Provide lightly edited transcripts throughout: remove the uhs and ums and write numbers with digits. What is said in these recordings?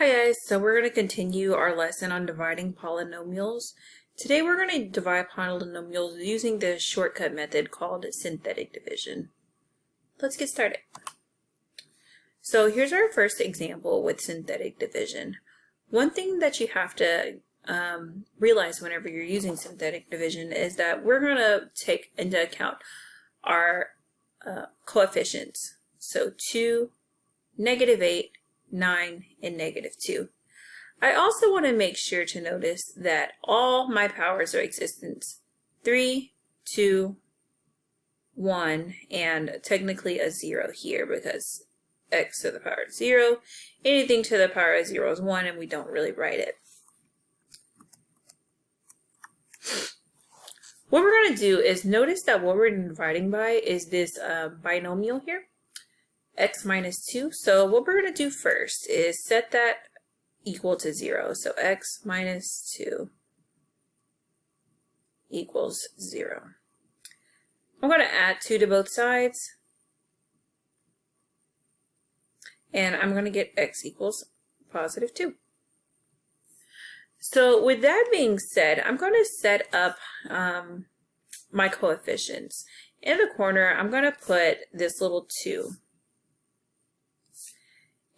Hi guys, so we're going to continue our lesson on dividing polynomials. Today we're going to divide polynomials using the shortcut method called synthetic division. Let's get started. So here's our first example with synthetic division. One thing that you have to realize whenever you're using synthetic division is that we're going to take into account our coefficients. So 2, -8, 9, and -2. I also want to make sure to notice that all my powers are existent. 3, 2, 1, and technically a 0 here because x to the power of 0. Anything to the power of 0 is 1 and we don't really write it. What we're going to do is notice that what we're dividing by is this binomial here. X minus 2. So what we're going to do first is set that equal to 0. So x minus 2 equals 0. I'm going to add 2 to both sides. And I'm going to get x equals positive 2. So with that being said, I'm going to set up my coefficients. In the corner, I'm going to put this little 2.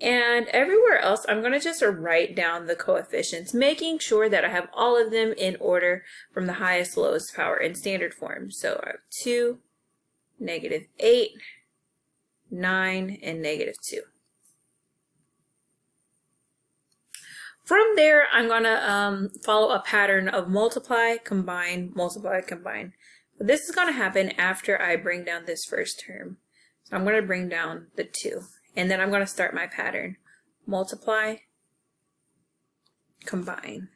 And everywhere else, I'm going to just write down the coefficients, making sure that I have all of them in order from the highest to lowest power in standard form. So I have 2, -8, 9, and -2. From there, I'm going to follow a pattern of multiply, combine, multiply, combine. But this is going to happen after I bring down this first term. So I'm going to bring down the 2. And then I'm going to start my pattern. Multiply, combine,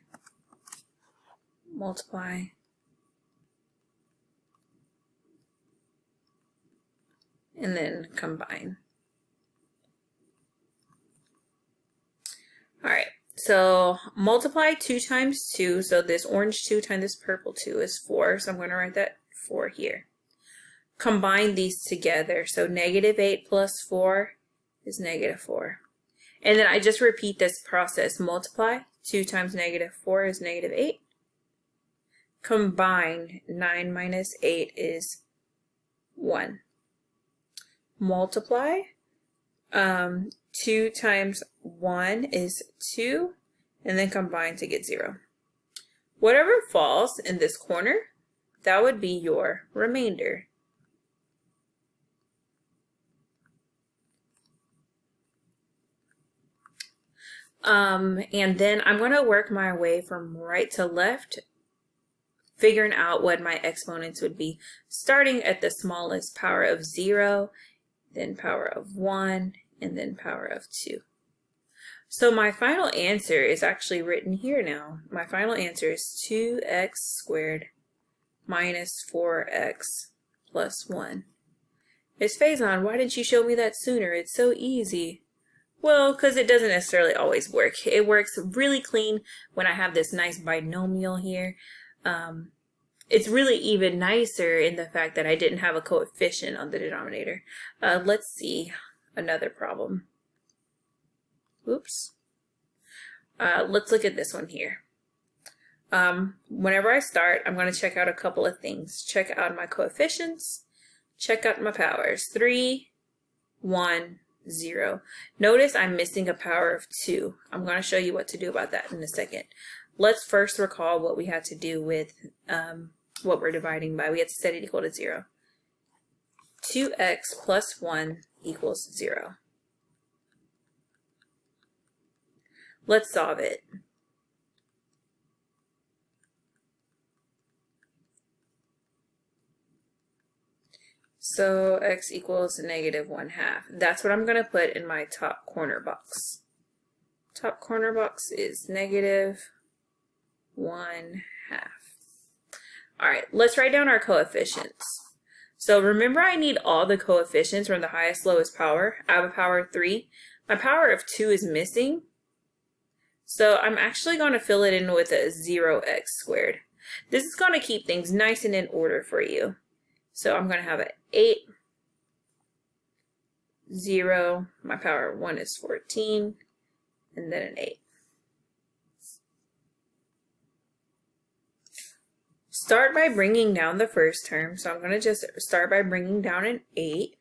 multiply, and then combine. All right, so multiply 2 times 2. So this orange 2 times this purple 2 is 4. So I'm going to write that 4 here. Combine these together. So -8 plus 4 is -4. And then I just repeat this process. Multiply 2 times -4 is -8. Combine 9 minus 8 is 1. Multiply 2 times 1 is 2, and then combine to get 0. Whatever falls in this corner, that would be your remainder. And then I'm going to work my way from right to left, figuring out what my exponents would be, starting at the smallest power of 0, then power of 1, and then power of 2. So my final answer is actually written here now. My final answer is 2x squared minus 4x plus 1. Ms. Faison, why didn't you show me that sooner? It's so easy. Well, because it doesn't necessarily always work. It works really clean when I have this nice binomial here. It's really even nicer in the fact that I didn't have a coefficient on the denominator. Let's see another problem. Oops. Let's look at this one here. Whenever I start, I'm going to check out a couple of things. Check out my coefficients. Check out my powers. 3, 1, 0. Notice I'm missing a power of 2. I'm going to show you what to do about that in a second. Let's first recall what we had to do with what we're dividing by. We had to set it equal to 0. 2x plus 1 equals 0. Let's solve it. So x equals -1/2. That's what I'm going to put in my top corner box. Top corner box is -1/2. All right, let's write down our coefficients. So remember, I need all the coefficients from the highest lowest power. I have a power of 3. My power of 2 is missing. So I'm actually going to fill it in with a 0x squared. This is going to keep things nice and in order for you. So I'm going to have an 8, 0, my power of 1 is 14, and then an 8. Start by bringing down the first term. So I'm going to just start by bringing down an 8.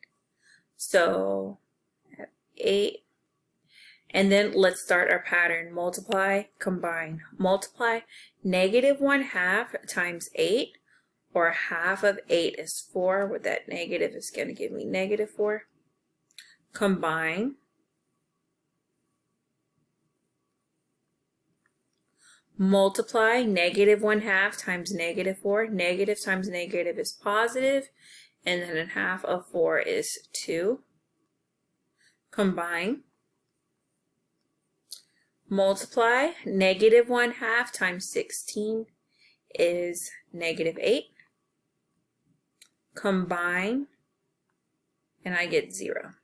So 8. And then let's start our pattern. Multiply, combine. Multiply -1/2 times 8, or half of 8 is 4. With that negative is going to give me -4. Combine. Multiply -1/2 times -4. Negative times negative is positive, and then a half of 4 is 2. Combine. Multiply -1/2 times 16 is -8. Combine, and I get 0.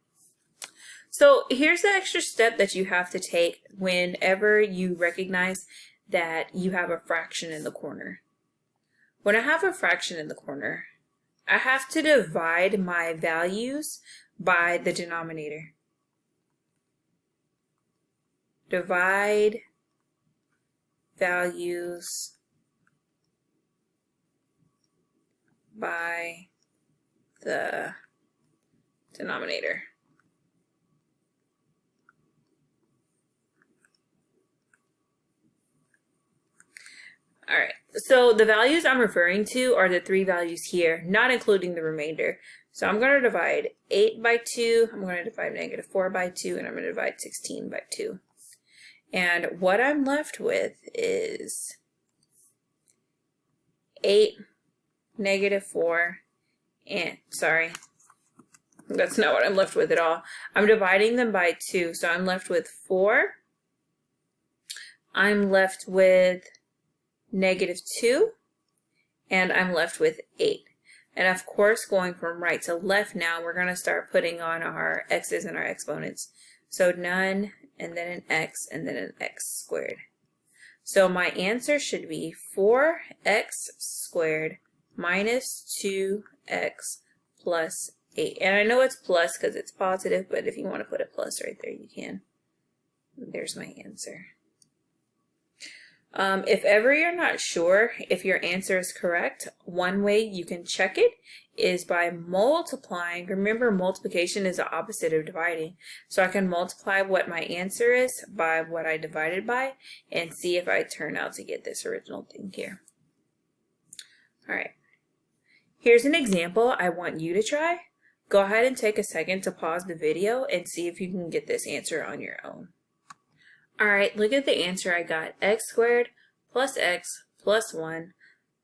So here's the extra step that you have to take whenever you recognize that you have a fraction in the corner. When I have a fraction in the corner, I have to divide my values by the denominator. Divide values by the denominator. All right, so the values I'm referring to are the 3 values here, not including the remainder. So I'm going to divide 8 by 2, I'm going to divide -4 by 2, and I'm going to divide 16 by 2. And what I'm left with is 8, -4, and sorry, that's not what I'm left with at all. I'm dividing them by 2, so I'm left with 4. I'm left with -2, and I'm left with 8. And of course, going from right to left now, we're going to start putting on our x's and our exponents. So none, and then an x, and then an x squared. So my answer should be 4x squared minus 2x plus 8. And I know it's plus because it's positive, but if you want to put a plus right there, you can. There's my answer. If ever you're not sure if your answer is correct, one way you can check it is by multiplying. Remember, multiplication is the opposite of dividing. So I can multiply what my answer is by what I divided by and see if I turn out to get this original thing here. All right. Here's an example I want you to try. Go ahead and take a second to pause the video and see if you can get this answer on your own. Alright, look at the answer I got. X squared plus x plus 1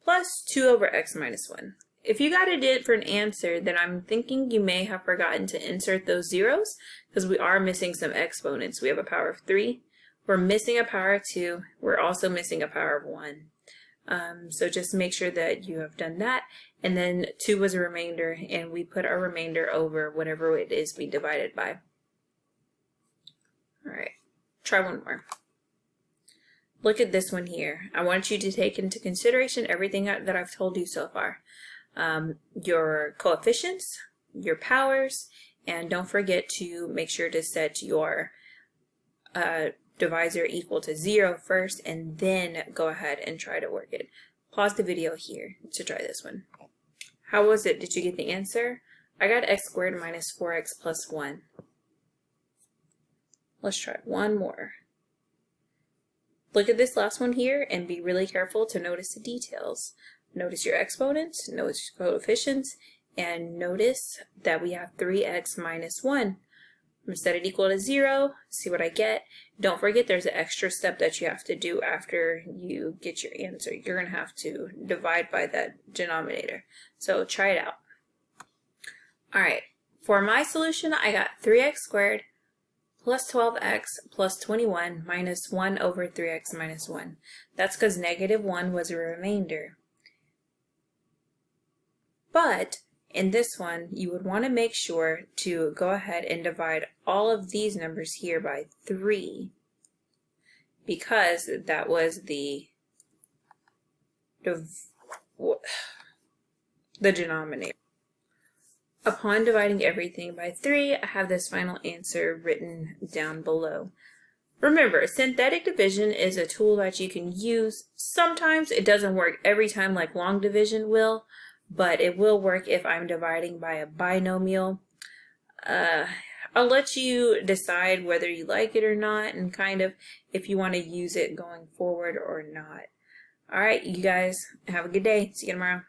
plus 2 over x minus 1. If you got a different answer, then I'm thinking you may have forgotten to insert those zeros because we are missing some exponents. We have a power of 3. We're missing a power of 2. We're also missing a power of 1. So just make sure that you have done that. And then 2 was a remainder, and we put our remainder over whatever it is we divided by. Alright. Try one more. Look at this one here. I want you to take into consideration everything that I've told you so far. Your coefficients, your powers, and don't forget to make sure to set your divisor equal to 0 first, and then go ahead and try to work it. Pause the video here to try this one. How was it? Did you get the answer? I got x squared minus 4x plus 1. Let's try one more. Look at this last one here and be really careful to notice the details. Notice your exponents, notice your coefficients, and notice that we have 3x minus 1. I'm going to set it equal to 0, see what I get. Don't forget there's an extra step that you have to do after you get your answer. You're going to have to divide by that denominator. So try it out. Alright, for my solution I got 3x squared plus 12x plus 21 minus 1 over 3x minus 1. That's because -1 was a remainder. But in this one, you would want to make sure to go ahead and divide all of these numbers here by 3 because that was the denominator. Upon dividing everything by 3, I have this final answer written down below. Remember, synthetic division is a tool that you can use. Sometimes it doesn't work every time like long division will, but it will work if I'm dividing by a binomial. I'll let you decide whether you like it or not and kind of if you want to use it going forward or not. All right, you guys have a good day. See you tomorrow.